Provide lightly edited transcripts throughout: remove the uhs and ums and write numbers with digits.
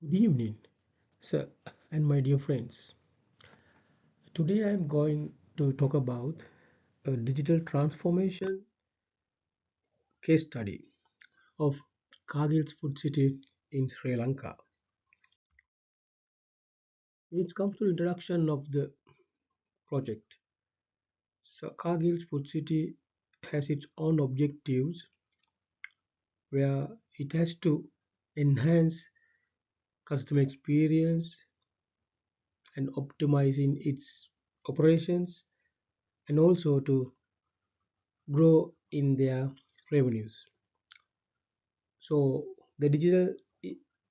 Good evening, sir, and my dear friends. Today I am going to talk about a digital transformation case study of Cargill's Food City in Sri Lanka. When it comes to introduction of the project, so Cargill's Food City has its own objectives where it has to enhance customer experience and optimizing its operations and also to grow in their revenues. So the digital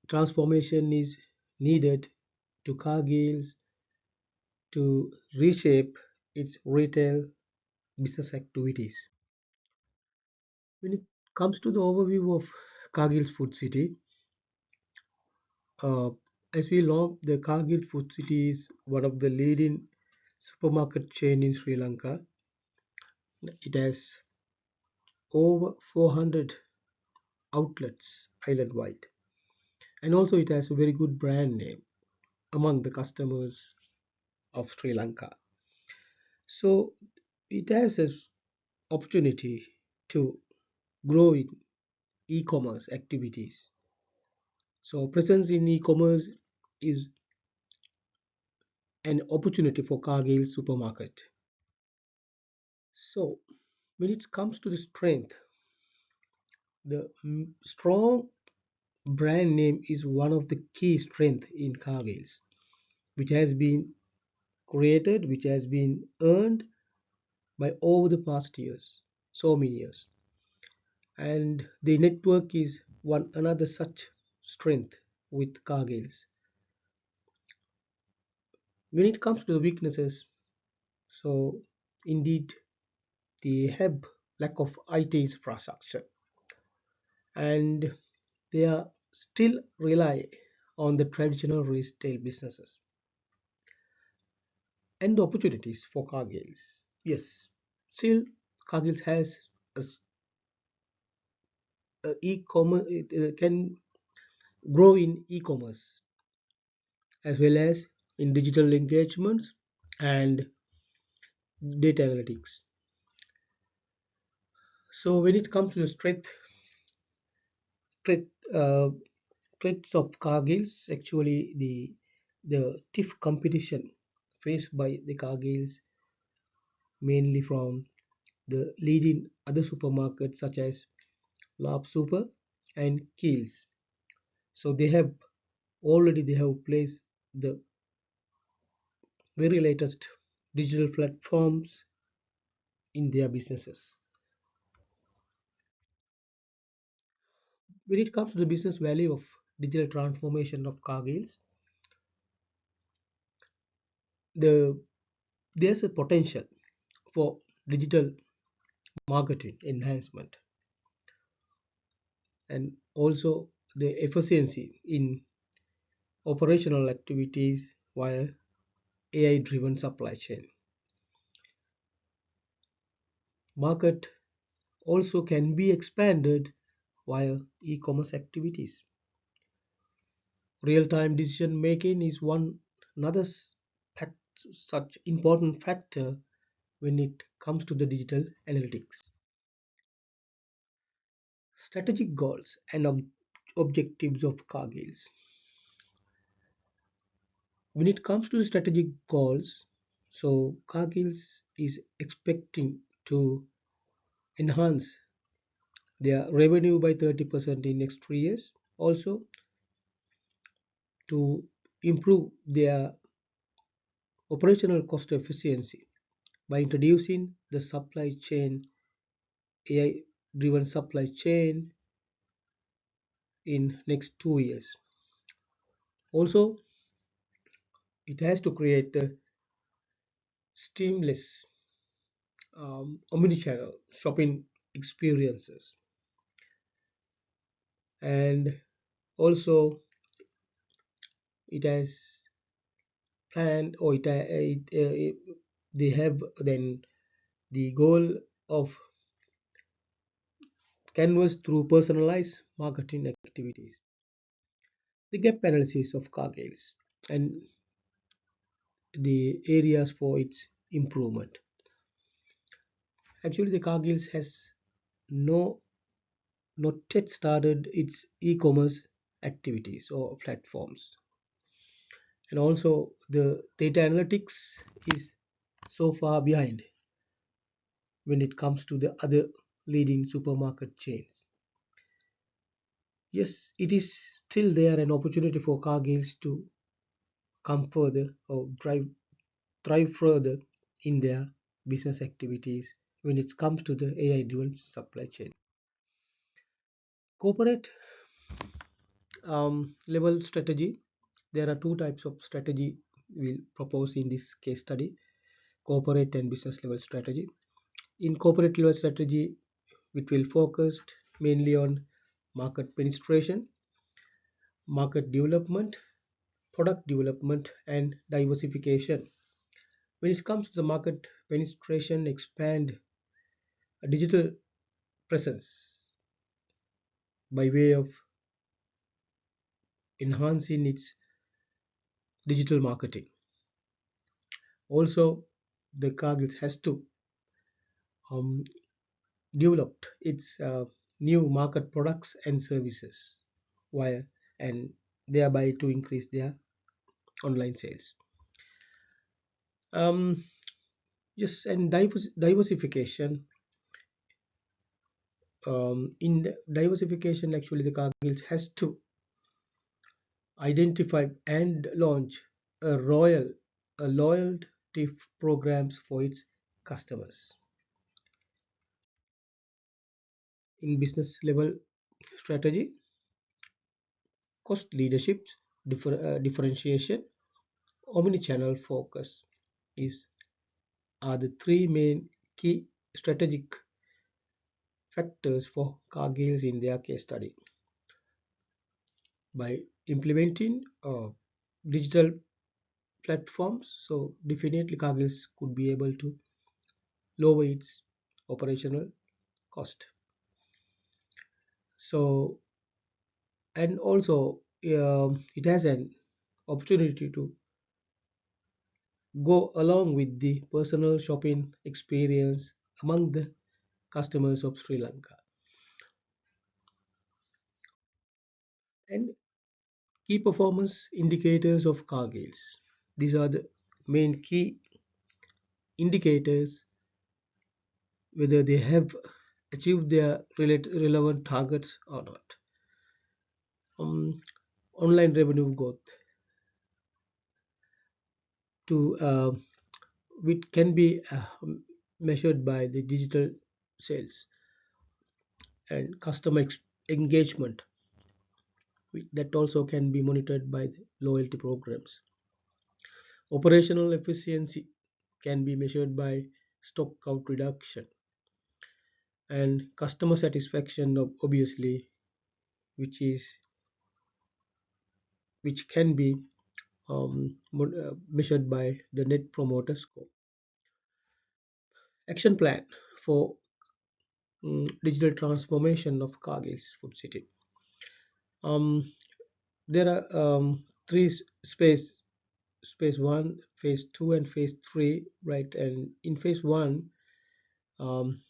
transformation is needed to Cargill's to reshape its retail business activities. When it comes to the overview of Cargill's Food City, uh, as we know, the Cargill Food City is one of the leading supermarket chain in Sri Lanka. It has over 400 outlets island-wide, and also it has a very good brand name among the customers of Sri Lanka. So it has an opportunity to grow in e-commerce activities. So presence in e-commerce is an opportunity for Cargill supermarket. So when it comes to the strength, the strong brand name is one of the key strength in Cargill's, which has been created, which has been earned by over the past years, so many years. And the network is one another such strength with Cargill's. When it comes to the weaknesses, so indeed they have lack of IT infrastructure and they are still rely on the traditional retail businesses and the opportunities for Cargill's. Yes, still Cargill's has a e-commerce, it can grow in e-commerce as well as in digital engagements and data analytics. So when it comes to the strength, traits of Cargill's, actually the stiff competition faced by the Cargill's mainly from the leading other supermarkets such as Lab Super and Keels. So they have placed the very latest digital platforms in their businesses. When it comes to the business value of digital transformation of Cargill's, the there's a potential for digital marketing enhancement and also the efficiency in operational activities via AI driven supply chain. Market also can be expanded via e-commerce activities. Real-time decision making is one another such important factor when it comes to the digital analytics. Strategic goals and objectives of Cargill's. When it comes to the strategic goals, so Cargill's is expecting to enhance their revenue by 30% in next 3 years. Also to improve their operational cost efficiency by introducing the supply chain AI driven supply chain in next 2 years. Also, it has to create a seamless omnichannel shopping experiences and also it has planned or they have then the goal of canvas through personalized marketing activities. the gap analysis of Cargill's and the areas for its improvement. Actually, the Cargill's has no not yet started its e-commerce activities or platforms, and also the data analytics is so far behind when it comes to the other leading supermarket chains. Yes, it is still there an opportunity for Cargills to come further or thrive further in their business activities when it comes to the AI driven supply chain. Corporate level strategy. There are two types of strategy we'll propose in this case study: corporate and business level strategy. In corporate level strategy, it will focus mainly on market penetration, market development, product development, and diversification. When it comes to the market penetration, expand a digital presence by way of enhancing its digital marketing. Also, the Cargill has to um, develop its new market products and services via and thereby to increase their online sales. Um, yes, and diversification. In the diversification, actually, the Cargill has to identify and launch a royal a loyalty programs for its customers. In business level strategy, cost leadership, differentiation, omni-channel focus is are the three main key strategic factors for Cargills in their case study. By implementing digital platforms, so definitely Cargills could be able to lower its operational cost. So, and also it has an opportunity to go along with the personal shopping experience among the customers of Sri Lanka. And key performance indicators of Cargills. These are the main key indicators whether they have achieved their relevant targets or not. Um, Online revenue growth to which can be measured by the digital sales and customer engagement that also can be monitored by the loyalty programs. Operational efficiency can be measured by stock count reduction and customer satisfaction obviously which is which can be measured by the net promoter score. Action plan for digital transformation of Cargill's Food City. Um, there are three phase one, phase two, and phase three, right? And in phase one, um,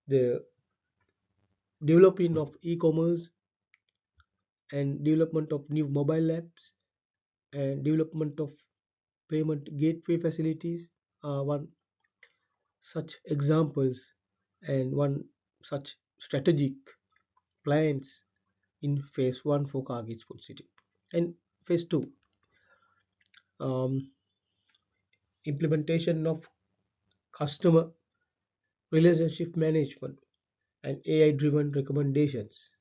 the developing of e-commerce and development of new mobile apps and development of payment gateway facilities are one such examples and one such strategic plans in phase one for Cargill's Food City. And phase two, um, implementation of customer relationship management and AI driven recommendations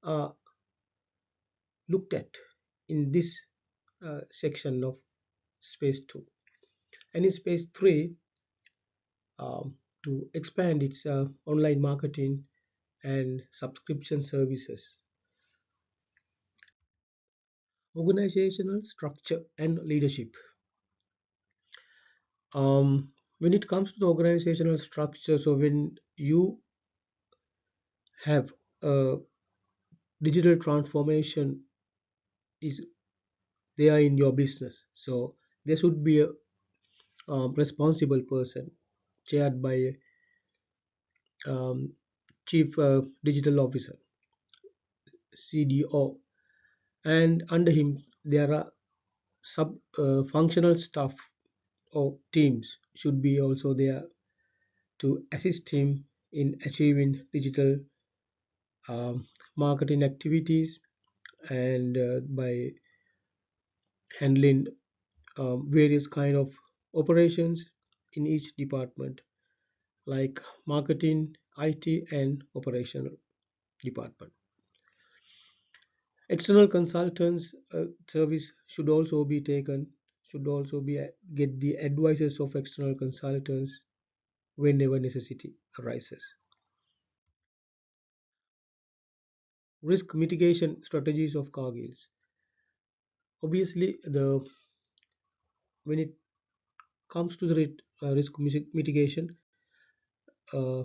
are looked at in this section of space 2. And in space 3, to expand its online marketing and subscription services. Organizational structure and leadership. When it comes to the organizational structure, so when you have a digital transformation is there in your business. So there should be a responsible person chaired by a chief digital officer, CDO, and under him there are sub functional staff or teams should be also there to assist him in achieving digital um, marketing activities and by handling various kind of operations in each department like marketing, IT, and operational department. External consultants service should also be taken, should also be get the advices of external consultants whenever necessity arises. Risk mitigation strategies of Cargills. Obviously, the when it comes to the risk mitigation, uh,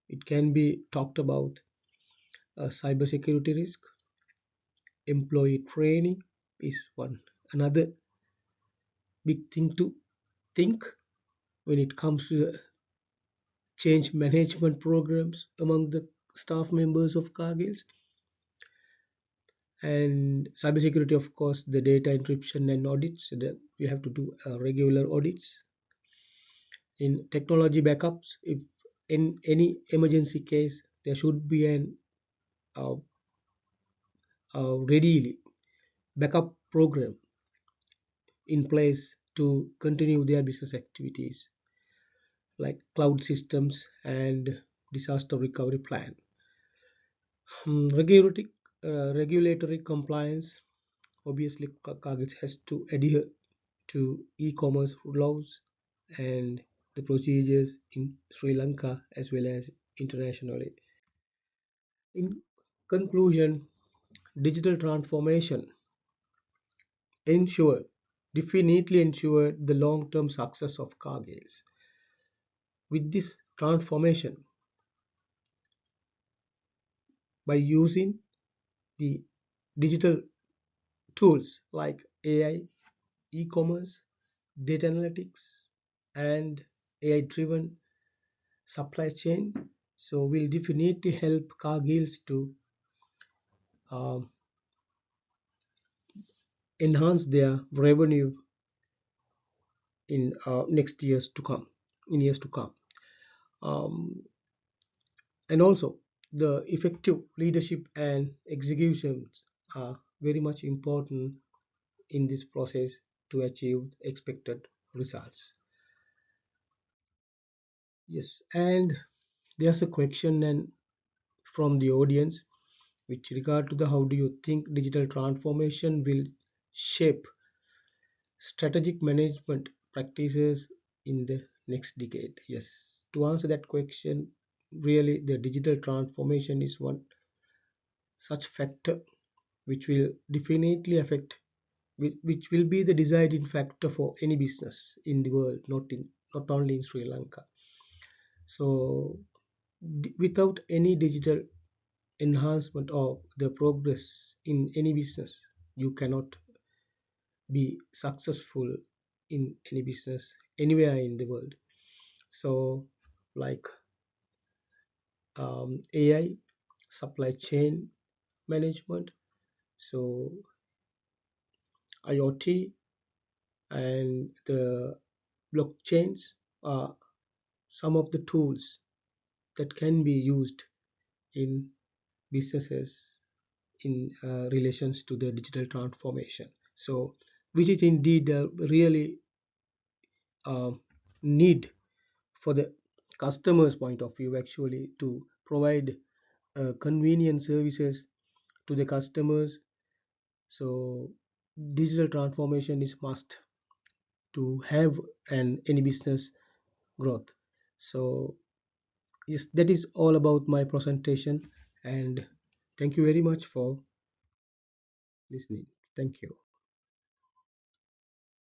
it can be talked about cybersecurity risk, employee training is one another big thing to think when it comes to the change management programs among the staff members of Cargills. And cybersecurity, of course, the data encryption and audits. That we have to do regular audits in technology backups. If in any emergency case, there should be an uh, readily backup program in place to continue their business activities like cloud systems and disaster recovery plan. Regulatory compliance. Obviously, Kaggle has to adhere to e-commerce laws and the procedures in Sri Lanka as well as internationally. In conclusion, digital transformation ensure definitely ensure the long-term success of Cargills. With this transformation, by using the digital tools like AI, e-commerce, data analytics, and AI-driven supply chain, so will definitely help Cargills to um, enhance their revenue in next years to come, in years to come. Um, and also, the effective leadership and executions are very much important in this process to achieve expected results. Yes, and there's a question and from the audience with regard to the how do you think digital transformation will shape strategic management practices in the next decade? Yes, to answer that question, really the digital transformation is one such factor which will definitely affect which will be the deciding factor for any business in the world, not only in Sri Lanka. So without any digital enhancement or the progress in any business, you cannot be successful in any business anywhere in the world. So like AI, supply chain management, so IoT and the blockchains are some of the tools that can be used in businesses in relations to the digital transformation. So which is indeed really uh, need for the customer's point of view actually to provide convenient services to the customers. So digital transformation is must to have an any business growth. So yes, that is all about my presentation, and thank you very much for listening. Thank you.